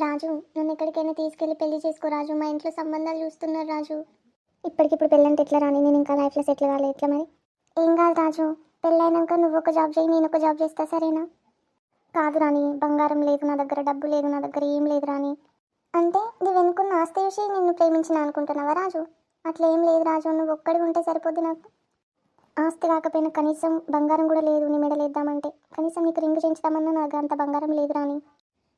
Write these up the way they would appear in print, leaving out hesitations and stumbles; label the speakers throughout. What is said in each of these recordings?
Speaker 1: రాజు, నన్ను ఎక్కడికైనా తీసుకెళ్ళి పెళ్లి చేసుకో రాజు. మా ఇంట్లో సంబంధాలు చూస్తున్నారు రాజు. ఇప్పటికిప్పుడు పెళ్ళంటే ఎట్లా రాని? నేను ఇంకా లైఫ్లో సెటిల్ కాలేదు, ఎట్లా మరి? ఏం కాదు రాజు, పెళ్ళైనాక నువ్వు ఒక జాబ్ చేయి, నేను ఒక జాబ్ చేస్తా, సరేనా? కాదు రాని, బంగారం లేదు నా దగ్గర, డబ్బు లేదు నా దగ్గర, ఏం లేదు రాని. అంటే నువ్వు వెనుకున్న ఆస్తి చూసి నిన్ను ప్రేమించిన అనుకుంటున్నావా రాజు? అట్లా ఏం లేదు రాజు, నువ్వు ఒక్కడి ఉంటే సరిపోద్ది నాకు. ఆస్తి కాకపోయినా కనీసం బంగారం కూడా లేదు నీ మెడలేద్దామంటే. కనీసం నీకు రింగు చేయించుదామన్నా నాకు అంత బంగారం లేదు రాని.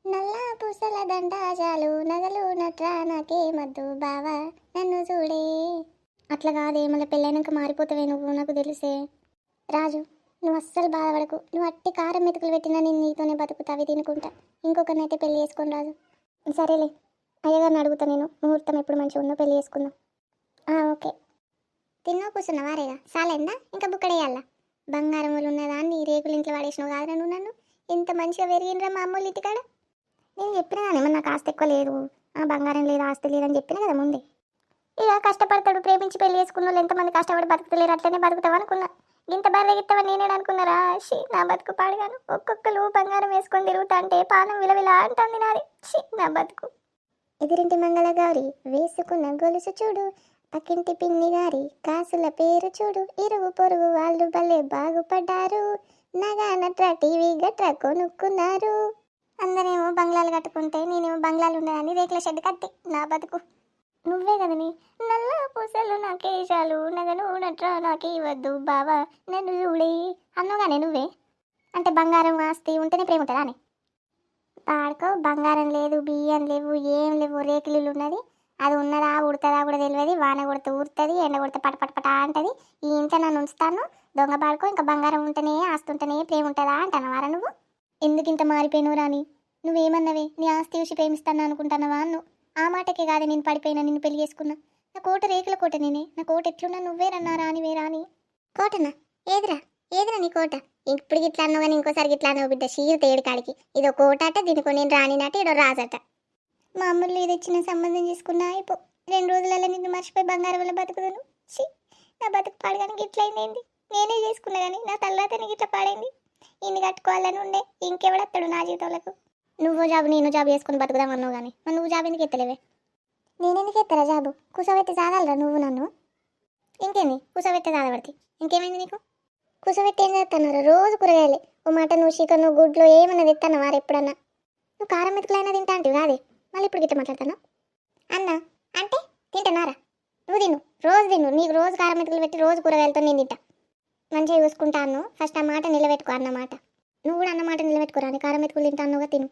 Speaker 1: నల్ల పూసల దండాజాలు నగలు నట్రా నాకేమద్దు బావా నన్ను చూడే. అట్లా కాదే, మళ్ళీ పెళ్ళైనాక మారిపోతావే నువ్వు, నాకు తెలిసే. రాజు, నువ్వు అస్సలు బాధపడకు. నువ్వు అట్టి కారం మెతుకులు పెట్టినా నేను నీతోనే బతుకుతావి తినుకుంటా. ఇంకొకరినైతే పెళ్లి చేసుకొని రాజు. సరేలే, అయ్యగారిని అడుగుతా నేను, ముహూర్తం ఎప్పుడు మంచిగా ఉందో పెళ్లి చేసుకుందాం. ఓకే. తిన్నా కూర్చున్నా వారేగా సాలేందా ఇంకా బుక్కడేయాలా? బంగారం వాళ్ళు ఉన్నదాన్ని రేకులు ఇంట్లో వాడేసినావు కాదురా నువ్వు నన్ను. ఎంత మంచిగా పెరిగినరా మా అమ్మోళ్ళు ఇంటికాడ. నేను చెప్పినా కానీ నాకు ఆస్తి ఎక్కువ లేదు, బంగారం లేదు ఆస్తి లేదని చెప్పినా కదా ముందే. ఇక కష్టపడతాడు, ప్రేమించి పెళ్లి చేసుకున్న వాళ్ళు ఎంతమంది కష్టపడి బతుకుతలేరు, అట్లనే బతుకుతావు అనుకున్నా. ఇంత బర్రెగిస్తావని నేనే అనుకున్నారా? షీ, నా బతుకు పాడుగాను. ఒక్కొక్కరు బంగారం వేసుకొని తిరుగుతా అంటే పానం విలవిలా అంటుంది నాది. షీ, నా బతుకు. ఎదురింటి మంగళ గౌరి వేసుకున్న గొలుసు చూడు, పక్కింటి పిన్ని గారి కాసుల పేరు చూడు, ఇరుగు పొరుగు వాళ్ళు భలే బాగుపడ్డారు, నగా నట్రా టీవీ గట్రా కొనుక్కున్నారు. అందరేమో బంగ్లాలు కట్టుకుంటే నేనేమో బంగ్లాలు ఉండదని రేకుల షెడ్ కట్టి, నా బతుకు. నువ్వే కదని నల్ల పూసలు నాకేశాలు నగలు నట్రా నాకే ఇవ్వద్దు బావా నన్ను చూడే అన్నగానే నువ్వే. అంటే బంగారం ఆస్తి ఉంటేనే ప్రేమ ఉంటుందా అని? పాడుకో, బంగారం లేదు, బియ్యం లేవు, ఏం లేవు, రేకులు ఉన్నది. అది ఉన్నదా ఉడుతుందా కూడా తెలియదు. వాన కొడితే ఊరుతుంది, ఎండ కొడితే పట అంటది. ఈ ఇంట్లో నన్ను ఉంచుతాను, దొంగ పాడుకో. ఇంకా బంగారం ఉంటేనే ఆస్తి ఉంటేనే ప్రేమ ఉంటుందా అంటున్నావారా నువ్వు? ఎందుకు ఇంత మారిపోయినావు రాని? నువ్వేమన్నవే నీ ఆస్తి చూసి ప్రేమిస్తాను అనుకుంటున్నావా అన్ను? ఆ మాటకే కాదు నేను పడిపోయినా, నిన్ను పెళ్లి చేసుకున్నా. నా కోట రేకుల కోట నేనే, నా కోట ఎట్లున్నా నువ్వే రన్నా రానివే రాని. కోటనా? ఏదిరా ఏదిరా నీ కోట? ఇప్పుడు ఇట్లా అన్నావు కానీ ఇంకోసారి ఇట్లా అన్నావు బిడ్డ, షీరు తేడు కాడికి. ఇదో కోట అట, దీనికి నేను రానినట, ఇదో రాజట. మా అమ్మలు ఇది ఇచ్చిన సంబంధం చేసుకున్నా అయిపో. 2 రోజులలో నిన్ను మర్చిపోయి బంగారం వల్ల బతుకుతాను. షీ, నా బతుకు పాడగానికి ఇట్లయింది. నేనే చేసుకున్నా కానీ నా తర్వాత నీకు ఇట్లా పాడైంది. ఇన్ని కట్టుకోవాలని ఉండే, ఇంకెవడత్తాడు నా జీవితాలకు? నువ్వు జాబు నేను జాబు చేసుకుని బతుకుదామన్నావు కానీ మరి నువ్వు జాబు ఎందుకు ఎత్తలేవే? నేనెందుకు ఎత్తారా జాబు? కుసబెట్టి చాదాలరా నువ్వు నన్ను? ఇంకేంది కుసబెట్టే చాదబడితే? ఇంకేమైంది నీకు? కుసబెట్టి ఏం చేస్తున్నారా? రోజు కూరగాయలే, ఓ మటను చికెను గుడ్లు ఏమన్నా తెస్తాను వారు ఎప్పుడన్నా. నువ్వు కారం మెతుకులైనా తింటా అంటే కాదే, మళ్ళీ ఇప్పుడు గిట్ట మాట్లాడతాను అన్నా. అంటే తింటానారా? నువ్వు తిను, రోజు తిను. నీకు రోజు కారం మెతుకులు పెట్టి రోజు కూరగాయలతో నేను తింటా. మంచిగా చూసుకుంటాను. ఫస్ట్ ఆ మాట నిలబెట్టుకో అన్నమాట. నువ్వు కూడా అన్నమాట నిలబెట్టుకోరా. కారం మెతుకులు తింటానుగా తిను.